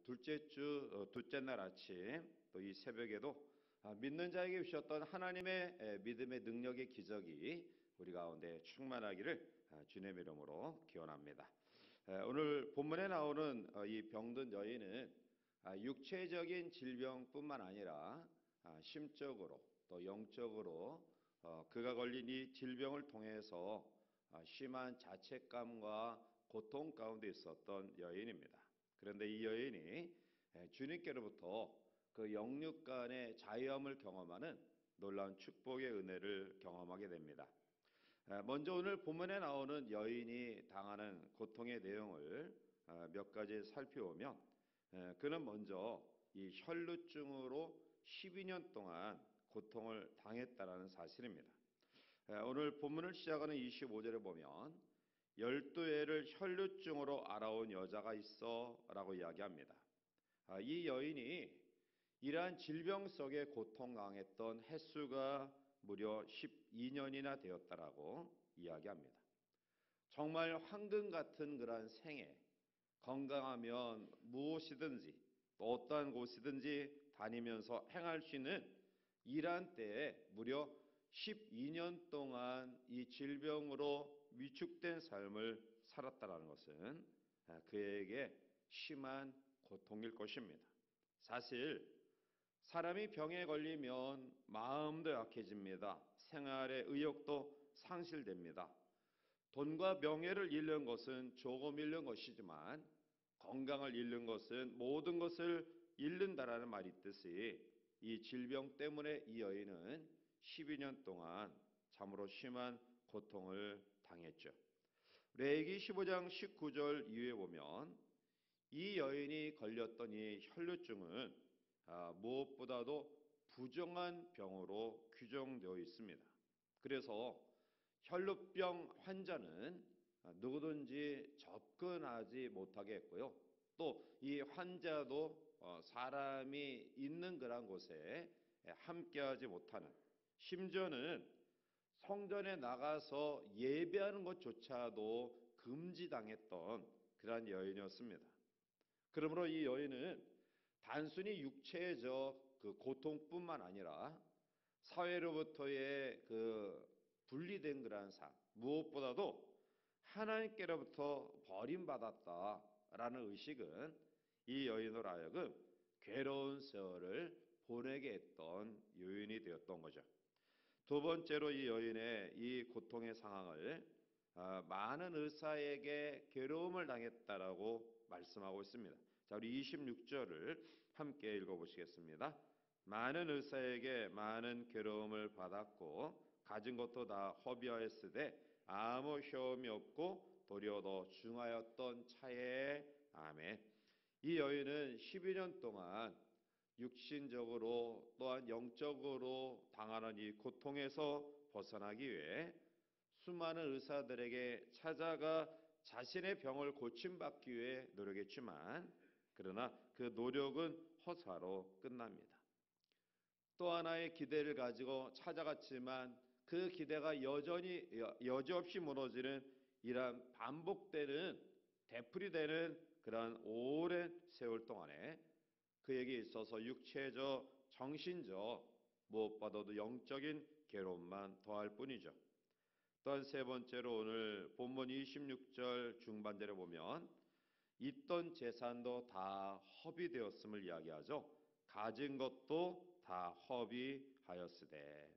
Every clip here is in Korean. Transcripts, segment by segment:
둘째 날 아침 또 이 새벽에도 믿는 자에게 주셨던 하나님의 믿음의 능력의 기적이 우리 가운데 충만하기를 주님의 이름으로 기원합니다. 오늘 본문에 나오는 이 병든 여인은 육체적인 질병뿐만 아니라 심적으로 또 영적으로 그가 걸린 이 질병을 통해서 심한 자책감과 고통 가운데 있었던 여인입니다. 그런데 이 여인이 주님께로부터 그 영육 간의 자유함을 경험하는 놀라운 축복의 은혜를 경험하게 됩니다. 먼저 오늘 본문에 나오는 여인이 당하는 고통의 내용을 몇 가지 살펴보면 그는 먼저 이 혈루증으로 12년 동안 고통을 당했다라는 사실입니다. 오늘 본문을 시작하는 25절에 보면 12해를 혈루증으로 앓아온 여자가 있어 라고 이야기합니다. 이 여인이 이러한 질병 속에 고통당했던 횟수가 무려 12년이나 되었다라고 이야기합니다. 정말 황금 같은 그러한 생애, 건강하면 무엇이든지 또 어떠한 곳이든지 다니면서 행할 수 있는 이러한 때에 무려 12년 동안 이 질병으로 위축된 삶을 살았다는 것은 그에게 심한 고통일 것입니다. 사실 사람이 병에 걸리면 마음도 약해집니다. 생활의 의욕도 상실됩니다. 돈과 명예를 잃는 것은 조금 잃는 것이지만 건강을 잃는 것은 모든 것을 잃는다라는 말이 있듯이 이 질병 때문에 이 여인은 12년 동안 참으로 심한 고통을 당했죠. 레위기 15장 19절 이후에 보면 이 여인이 걸렸던 이 혈루증은 무엇보다도 부정한 병으로 규정되어 있습니다. 그래서 혈루병 환자는 누구든지 접근하지 못하게 했고요. 또 이 환자도 사람이 있는 그런 곳에 함께하지 못하는, 심지어는 성전에 나가서 예배하는 것조차도 금지당했던 그러한 여인이었습니다. 그러므로 이 여인은 단순히 육체적 그 고통뿐만 아니라 사회로부터의 그 분리된 그러한 삶, 무엇보다도 하나님께로부터 버림받았다라는 의식은 이 여인으로 하여금 괴로운 세월을 보내게 했던 요인이 되었던 거죠. 두 번째로 이 여인의 이 고통의 상황을 많은 의사에게 괴로움을 당했다라고 말씀하고 있습니다. 자, 우리 26절을 함께 읽어보시겠습니다. 많은 의사에게 많은 괴로움을 받았고 가진 것도 다 허비하였으되 아무 효험이 없고 도리어 더 중하였던 차에. 아멘. 이 여인은 12년 동안 육신적으로 또한 영적으로 당하는 이 고통에서 벗어나기 위해 수많은 의사들에게 찾아가 자신의 병을 고침받기 위해 노력했지만 그러나 그 노력은 허사로 끝납니다. 또 하나의 기대를 가지고 찾아갔지만 그 기대가 여지없이 무너지는 이러한 반복되는 되풀이되는 그러한 오랜 세월 동안에 그에게 있어서 육체적, 정신적, 무엇보다도 영적인 괴로움만 더할 뿐이죠. 또한 세 번째로 오늘 본문 26절 중반절에 보면 있던 재산도 다 허비되었음을 이야기하죠. 가진 것도 다 허비하였으되.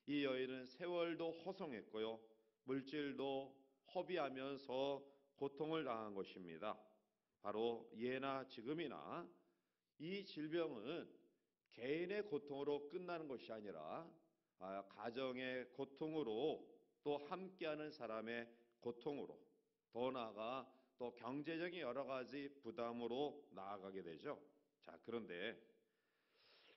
이 여인은 세월도 허송했고요. 물질도 허비하면서 고통을 당한 것입니다. 바로 예나 지금이나 이 질병은 개인의 고통으로 끝나는 것이 아니라 가정의 고통으로 또 함께하는 사람의 고통으로 더 나아가 또 경제적인 여러 가지 부담으로 나아가게 되죠. 자, 그런데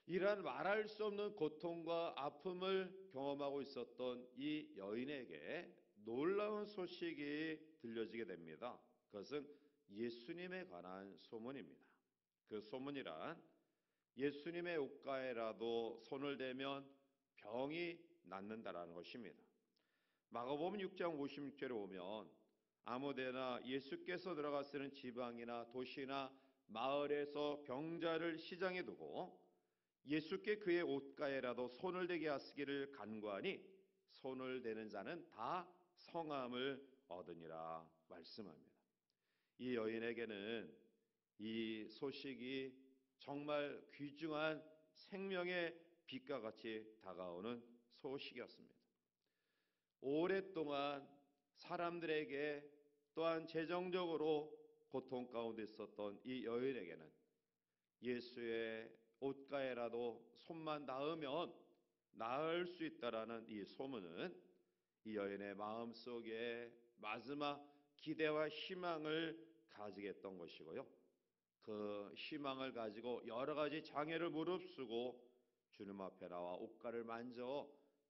이러한 말할 수 없는 고통과 아픔을 경험하고 있었던 이 여인에게 놀라운 소식이 들려지게 됩니다. 그것은 예수님에 관한 소문입니다. 그 소문이란 예수님의 옷가에라도 손을 대면 병이 낫는다라는 것입니다. 마가복음 6장 56절에 보면 아무데나 예수께서 들어가시는 지방이나 도시나 마을에서 병자를 시장에 두고 예수께 그의 옷가에라도 손을 대게 하시기를 간구하니 손을 대는 자는 다 성함을 얻으니라 말씀합니다. 이 여인에게는 이 소식이 정말 귀중한 생명의 빛과 같이 다가오는 소식이었습니다. 오랫동안 사람들에게 또한 재정적으로 고통 가운데 있었던 이 여인에게는 예수의 옷가에라도 손만 닿으면 나을 수 있다라는 이 소문은 이 여인의 마음속에 마지막 기대와 희망을 가지게 했던 것이고요. 그 희망을 가지고 여러 가지 장애를 무릅쓰고 주님 앞에 나와 옷가를 만져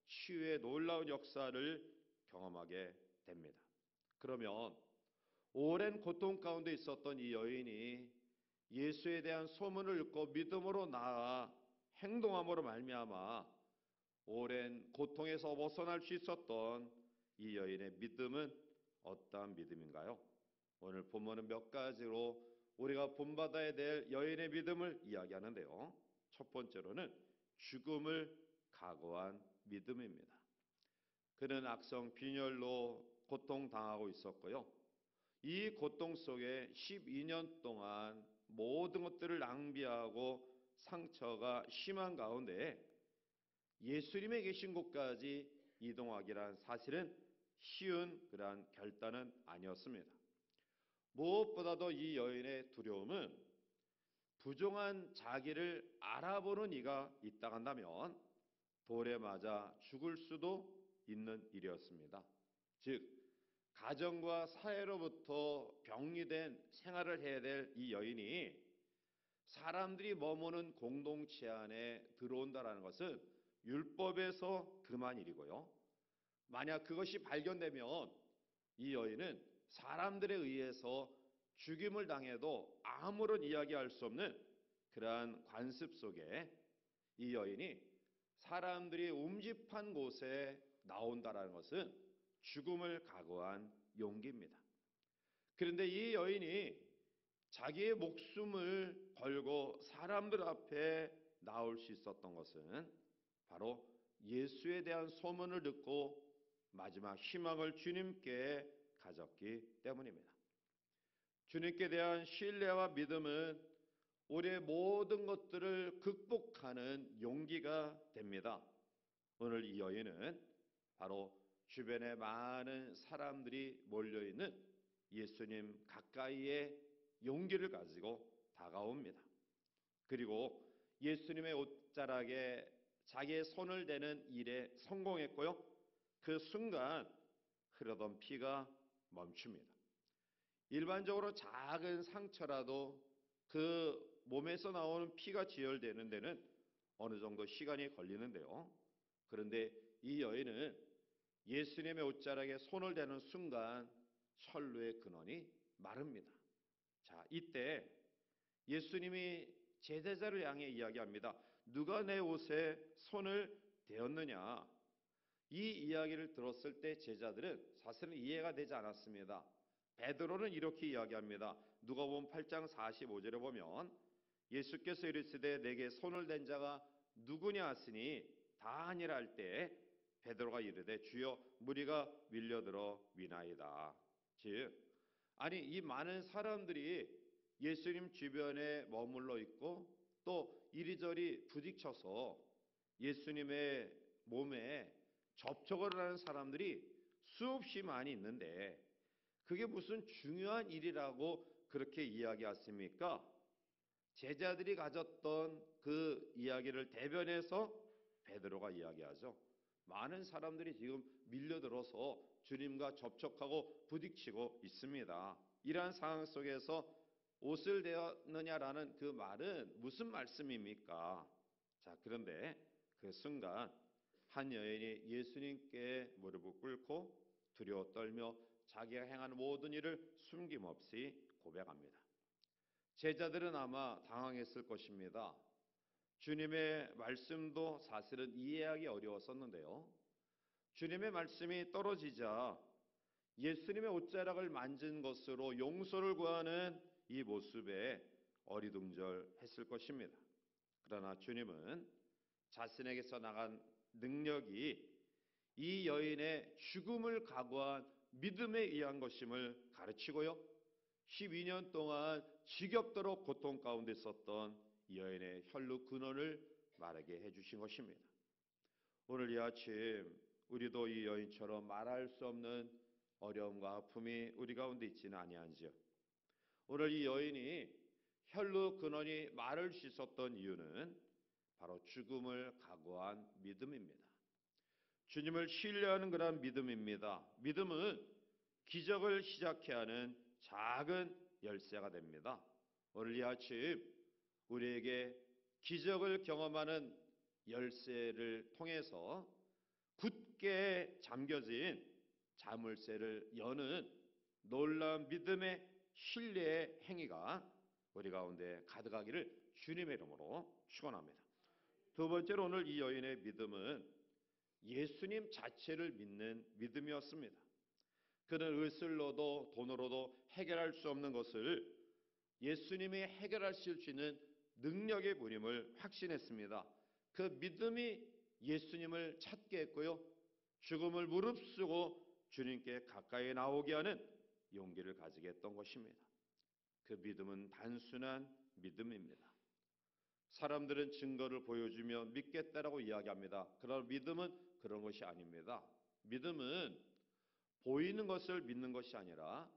치유의 놀라운 역사를 경험하게 됩니다. 그러면 오랜 고통 가운데 있었던 이 여인이 예수에 대한 소문을 듣고 믿음으로 나아 행동함으로 말미암아 오랜 고통에서 벗어날 수 있었던 이 여인의 믿음은 어떠한 믿음인가요? 오늘 본문은 몇 가지로 우리가 본받아야 될 여인의 믿음을 이야기하는데요. 첫 번째로는 죽음을 각오한 믿음입니다. 그는 악성 빈혈로 고통당하고 있었고요. 이 고통 속에 12년 동안 모든 것들을 낭비하고 상처가 심한 가운데 예수님의 계신 곳까지 이동하기란 사실은 쉬운 그러한 결단은 아니었습니다. 무엇보다도 이 여인의 두려움은 부정한 자기를 알아보는 이가 있다 한다면 돌에 맞아 죽을 수도 있는 일이었습니다. 즉 가정과 사회로부터 병리된 생활을 해야 될 이 여인이 사람들이 머무는 공동체 안에 들어온다는 것은 율법에서 금한 일이고요. 만약 그것이 발견되면 이 여인은 사람들에 의해서 죽임을 당해도 아무런 이야기할 수 없는 그러한 관습 속에 이 여인이 사람들이 움집한 곳에 나온다는 것은 죽음을 각오한 용기입니다. 그런데 이 여인이 자기의 목숨을 걸고 사람들 앞에 나올 수 있었던 것은 바로 예수에 대한 소문을 듣고 마지막 희망을 주님께 가졌기 때문입니다. 주님께 대한 신뢰와 믿음은 우리의 모든 것들을 극복하는 용기가 됩니다. 오늘 이 여인은 바로 주변에 많은 사람들이 몰려있는 예수님 가까이에 용기를 가지고 다가옵니다. 그리고 예수님의 옷자락에 자기의 손을 대는 일에 성공했고요. 그 순간 흐르던 피가 멈춥니다. 일반적으로 작은 상처라도 그 몸에서 나오는 피가 지혈되는 데는 어느 정도 시간이 걸리는데요. 그런데 이 여인은 예수님의 옷자락에 손을 대는 순간 철로의 근원이 마릅니다. 자, 이때 예수님이 제자들을 향해 이야기합니다. 누가 내 옷에 손을 대었느냐? 이 이야기를 들었을 때 제자들은 사실은 이해가 되지 않았습니다. 베드로는 이렇게 이야기합니다. 누가복음 8장 45절에 보면 예수께서 이르시되 내게 손을 댄 자가 누구냐 하시니 다 아니라 할 때 베드로가 이르되 주여 무리가 밀려들어 위나이다. 즉 아니 이 많은 사람들이 예수님 주변에 머물러 있고 또 이리저리 부딪혀서 예수님의 몸에 접촉을 하는 사람들이 수없이 많이 있는데 그게 무슨 중요한 일이라고 그렇게 이야기하십니까? 제자들이 가졌던 그 이야기를 대변해서 베드로가 이야기하죠. 많은 사람들이 지금 밀려들어서 주님과 접촉하고 부딪히고 있습니다. 이러한 상황 속에서 옷을 대었느냐라는 그 말은 무슨 말씀입니까? 자, 그런데 그 순간 한 여인이 예수님께 무릎을 꿇고 두려워 떨며 자기가 행한 모든 일을 숨김없이 고백합니다. 제자들은 아마 당황했을 것입니다. 주님의 말씀도 사실은 이해하기 어려웠었는데요. 주님의 말씀이 떨어지자 예수님의 옷자락을 만진 것으로 용서를 구하는 이 모습에 어리둥절했을 것입니다. 그러나 주님은 자신에게서 나간 능력이 이 여인의 죽음을 각오한 믿음에 의한 것임을 가르치고요. 12년 동안 지겹도록 고통 가운데 있었던 이 여인의 혈루 근원을 말하게 해주신 것입니다. 오늘 이 아침 우리도 이 여인처럼 말할 수 없는 어려움과 아픔이 우리 가운데 있지는 아니한지요. 오늘 이 여인이 혈루 근원이 말할 수 있었던 이유는 바로 죽음을 각오한 믿음입니다. 주님을 신뢰하는 그런 믿음입니다. 믿음은 기적을 시작해 하는 작은 열쇠가 됩니다. 오늘 이 아침 우리에게 기적을 경험하는 열쇠를 통해서 굳게 잠겨진 자물쇠를 여는 놀라운 믿음의 신뢰의 행위가 우리 가운데 가득하기를 주님의 이름으로 축원합니다. 두 번째로 오늘 이 여인의 믿음은 예수님 자체를 믿는 믿음이었습니다. 그는 의술로도 돈으로도 해결할 수 없는 것을 예수님이 해결하실 수 있는 능력의 분임을 확신했습니다. 그 믿음이 예수님을 찾게 했고요. 죽음을 무릅쓰고 주님께 가까이 나오게 하는 용기를 가지게 했던 것입니다. 그 믿음은 단순한 믿음입니다. 사람들은 증거를 보여주며 믿겠다라고 이야기합니다. 그러나 믿음은 그런 것이 아닙니다. 믿음은 보이는 것을 믿는 것이 아니라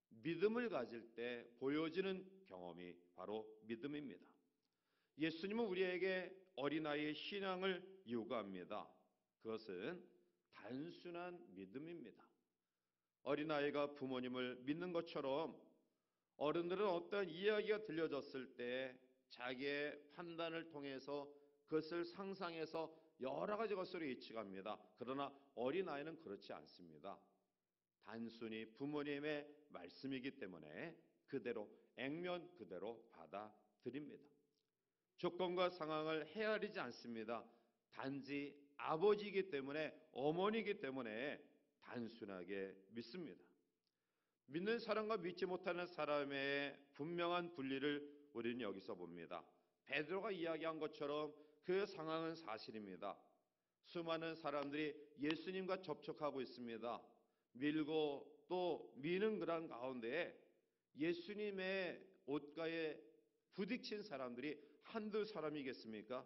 믿음을 가질 때 보여지는 경험이 바로 믿음입니다. 예수님은 우리에게 어린아이의 신앙을 요구합니다. 그것은 단순한 믿음입니다. 어린아이가 부모님을 믿는 것처럼 어른들은 어떤 이야기가 들려졌을 때 자기의 판단을 통해서 그것을 상상해서 여러 가지 것으로 예측합니다. 그러나 어린아이는 그렇지 않습니다. 단순히 부모님의 말씀이기 때문에 그대로 액면 그대로 받아들입니다. 조건과 상황을 헤아리지 않습니다. 단지 아버지이기 때문에 어머니이기 때문에 단순하게 믿습니다. 믿는 사람과 믿지 못하는 사람의 분명한 분리를 우리는 여기서 봅니다. 베드로가 이야기한 것처럼 그 상황은 사실입니다. 수많은 사람들이 예수님과 접촉하고 있습니다. 밀고 또 미는 그런 가운데 예수님의 옷가에 부딪힌 사람들이 한두 사람이겠습니까?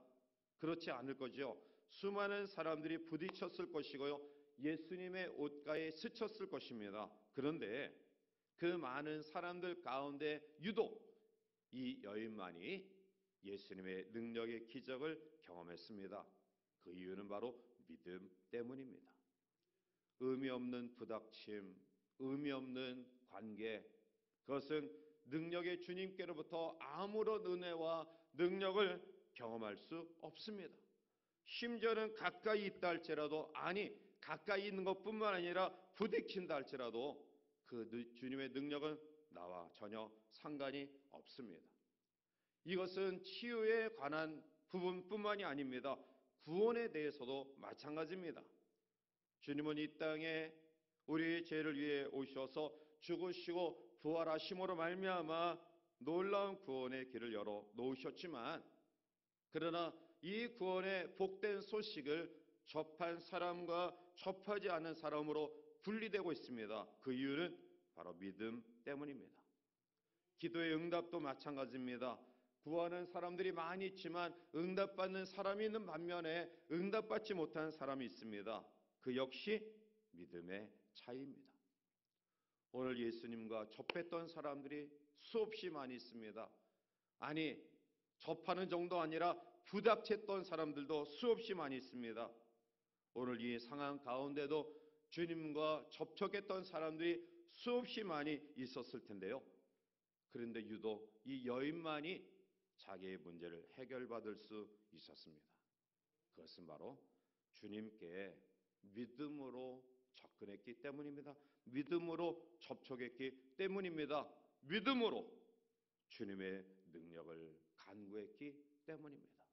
그렇지 않을 거죠. 수많은 사람들이 부딪혔을 것이고요. 예수님의 옷가에 스쳤을 것입니다. 그런데 그 많은 사람들 가운데 유독 이 여인만이 예수님의 능력의 기적을 경험했습니다. 그 이유는 바로 믿음 때문입니다. 의미 없는 부닥침, 의미 없는 관계, 그것은 능력의 주님께로부터 아무런 은혜와 능력을 경험할 수 없습니다. 심지어는 가까이 있다 할지라도, 아니 가까이 있는 것뿐만 아니라 부딪힌다 할지라도 그 주님의 능력은 나와 전혀 상관이 없습니다. 이것은 치유에 관한 부분뿐만이 아닙니다. 구원에 대해서도 마찬가지입니다. 주님은 이 땅에 우리의 죄를 위해 오셔서 죽으시고 부활하심으로 말미암아 놀라운 구원의 길을 열어 놓으셨지만, 그러나 이 구원의 복된 소식을 접한 사람과 접하지 않은 사람으로 분리되고 있습니다. 그 이유는 바로 믿음 때문입니다. 기도의 응답도 마찬가지입니다. 구하는 사람들이 많이 있지만 응답받는 사람이 있는 반면에 응답받지 못한 사람이 있습니다. 그 역시 믿음의 차이입니다. 오늘 예수님과 접했던 사람들이 수없이 많이 있습니다. 아니, 접하는 정도 아니라 부닥쳤던 사람들도 수없이 많이 있습니다. 오늘 이 상황 가운데도 주님과 접촉했던 사람들이 수없이 많이 있었을 텐데요. 그런데 유독 이 여인만이 자기의 문제를 해결받을 수 있었습니다. 그것은 바로 주님께 믿음으로 접근했기 때문입니다. 믿음으로 접촉했기 때문입니다. 믿음으로 주님의 능력을 간구했기 때문입니다.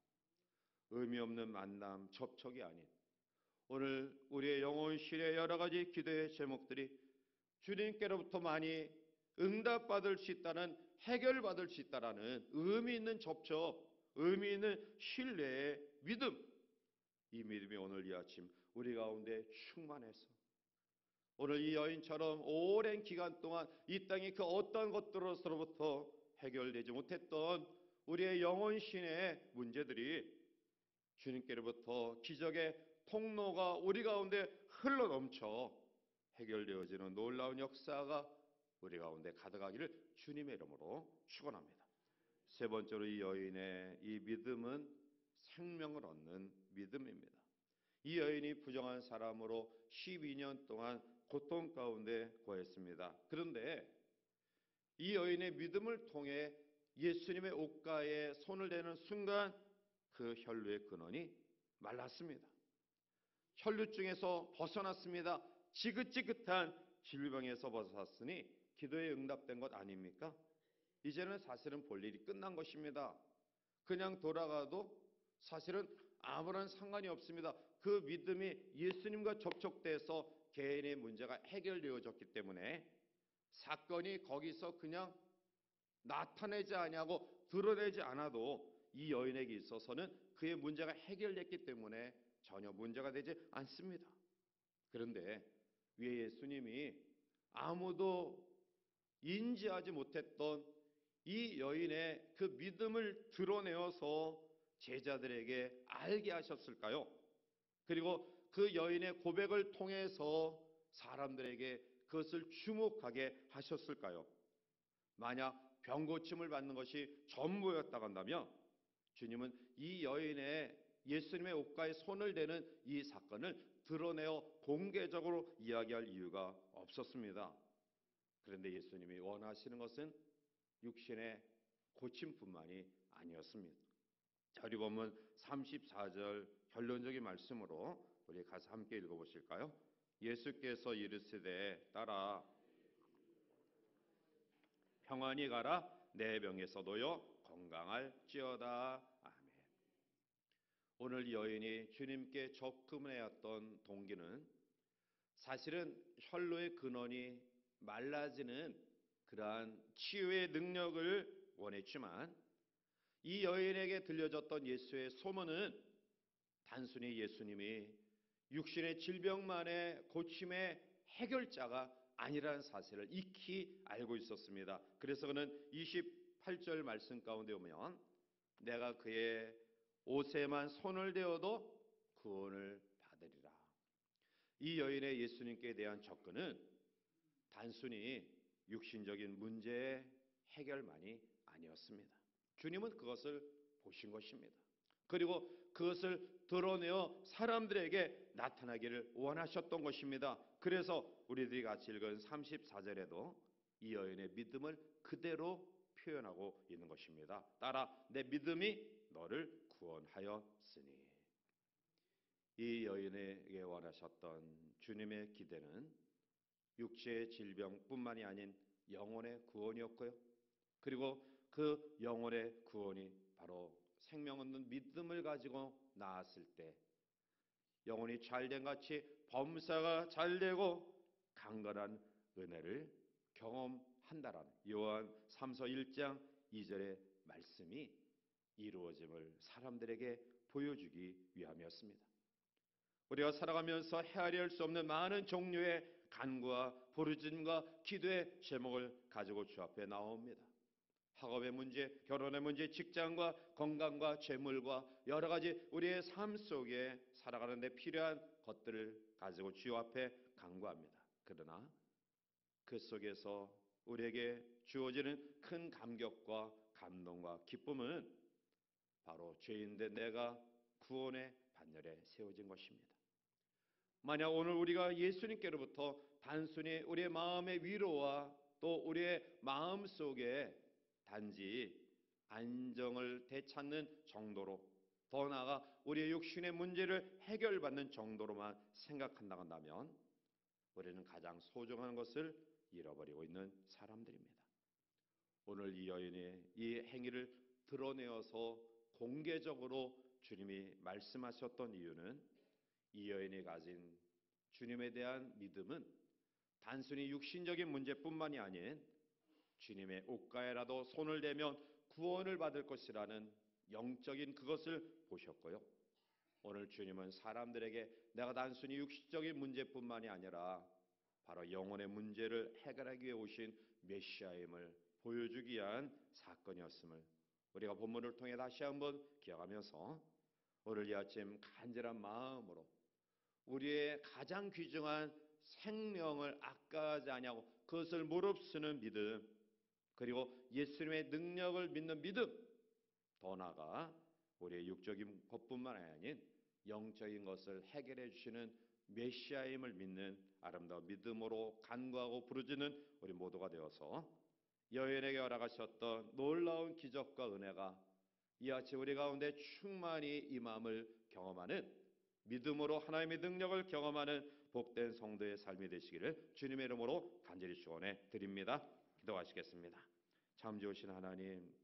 의미 없는 만남, 접촉이 아닌 오늘 우리의 영혼실의 여러 가지 기도의 제목들이 주님께로부터 많이 응답받을 수 있다는 해결받을 수 있다라는 의미 있는 접촉, 의미 있는 신뢰의 믿음, 이 믿음이 오늘 이 아침 우리 가운데 충만해서 오늘 이 여인처럼 오랜 기간 동안 이 땅의 그 어떤 것들로서부터 해결되지 못했던 우리의 영혼신의 문제들이 주님께로부터 기적의 통로가 우리 가운데 흘러넘쳐 해결되어지는 놀라운 역사가 우리 가운데 가득하기를 주님의 이름으로 축원합니다. 세 번째로 이 여인의 이 믿음은 생명을 얻는 믿음입니다. 이 여인이 부정한 사람으로 12년 동안 고통 가운데 거했습니다. 그런데 이 여인의 믿음을 통해 예수님의 옷가에 손을 대는 순간 그 혈루의 근원이 말랐습니다. 혈루증에서 벗어났습니다. 지긋지긋한 질병에서 벗어났으니 기도에 응답된 것 아닙니까? 이제는 사실은 볼 일이 끝난 것입니다. 그냥 돌아가도 사실은 아무런 상관이 없습니다. 그 믿음이 예수님과 접촉돼서 개인의 문제가 해결되어졌기 때문에 사건이 거기서 그냥 나타내지 아니하고 드러내지 않아도 이 여인에게 있어서는 그의 문제가 해결됐기 때문에 전혀 문제가 되지 않습니다. 그런데 왜 예수님이 아무도 인지하지 못했던 이 여인의 그 믿음을 드러내어서 제자들에게 알게 하셨을까요? 그리고 그 여인의 고백을 통해서 사람들에게 그것을 주목하게 하셨을까요? 만약 병고침을 받는 것이 전부였다고 한다면 주님은 이 여인의 예수님의 옷가에 손을 대는 이 사건을 드러내어 공개적으로 이야기할 이유가 없었습니다. 그런데 예수님이 원하시는 것은 육신의 고침뿐만이 아니었습니다. 자, 우리 보면 34절 결론적인 말씀으로 우리 가서 함께 읽어보실까요? 예수께서 이르시되 따라 평안히 가라 내 병에서 놓여 건강할지어다. 아멘. 오늘 여인이 주님께 접근해왔던 동기는 사실은 혈루의 근원이 말라지는 그러한 치유의 능력을 원했지만 이 여인에게 들려졌던 예수의 소문은 단순히 예수님이 육신의 질병만의 고침의 해결자가 아니라는 사실을 익히 알고 있었습니다. 그래서 그는 28절 말씀 가운데 보면 내가 그의 옷에만 손을 대어도 구원을 받으리라. 이 여인의 예수님께 대한 접근은 단순히 육신적인 문제의 해결만이 아니었습니다. 주님은 그것을 보신 것입니다. 그리고 그것을 드러내어 사람들에게 나타나기를 원하셨던 것입니다. 그래서 우리들이 같이 읽은 34절에도 이 여인의 믿음을 그대로 표현하고 있는 것입니다. 따라 내 믿음이 너를 구원하였으니. 이 여인에게 원하셨던 주님의 기대는 육체의 질병뿐만이 아닌 영혼의 구원이었고요. 그리고 그 영혼의 구원이 바로 생명 얻는 믿음을 가지고 나았을 때 영혼이 잘된 같이 범사가 잘되고 강건한 은혜를 경험한다라는 요한 3서 1장 2절의 말씀이 이루어짐을 사람들에게 보여주기 위함이었습니다. 우리가 살아가면서 헤아릴 수 없는 많은 종류의 간구와 부르짖음과 기도의 제목을 가지고 주 앞에 나옵니다. 학업의 문제, 결혼의 문제, 직장과 건강과 재물과 여러 가지 우리의 삶 속에 살아가는 데 필요한 것들을 가지고 주 앞에 간구합니다. 그러나 그 속에서 우리에게 주어지는 큰 감격과 감동과 기쁨은 바로 죄인된 내가 구원의 반열에 세워진 것입니다. 만약 오늘 우리가 예수님께로부터 단순히 우리의 마음의 위로와 또 우리의 마음 속에 단지 안정을 되찾는 정도로 더 나아가 우리의 육신의 문제를 해결받는 정도로만 생각한다고 한다면 우리는 가장 소중한 것을 잃어버리고 있는 사람들입니다. 오늘 이 여인의 이 행위를 드러내어서 공개적으로 주님이 말씀하셨던 이유는 이 여인이 가진 주님에 대한 믿음은 단순히 육신적인 문제뿐만이 아닌 주님의 옷가에라도 손을 대면 구원을 받을 것이라는 영적인 그것을 보셨고요. 오늘 주님은 사람들에게 내가 단순히 육신적인 문제뿐만이 아니라 바로 영혼의 문제를 해결하기 위해 오신 메시아임을 보여주기 위한 사건이었음을 우리가 본문을 통해 다시 한번 기억하면서 오늘 이 아침 간절한 마음으로 우리의 가장 귀중한 생명을 아까워하지 아니하고 그것을 무릅쓰는 믿음, 그리고 예수님의 능력을 믿는 믿음, 더 나아가 우리의 육적인 것뿐만 아닌 영적인 것을 해결해 주시는 메시아임을 믿는 아름다운 믿음으로 간구하고 부르짖는 우리 모두가 되어서 여인에게 허락하셨던 놀라운 기적과 은혜가 이 아침 우리 가운데 충만히 임함을 경험하는, 믿음으로 하나님의 능력을 경험하는 복된 성도의 삶이 되시기를 주님의 이름으로 간절히 축원해 드립니다. 기도하시겠습니다. 참 좋으신 하나님,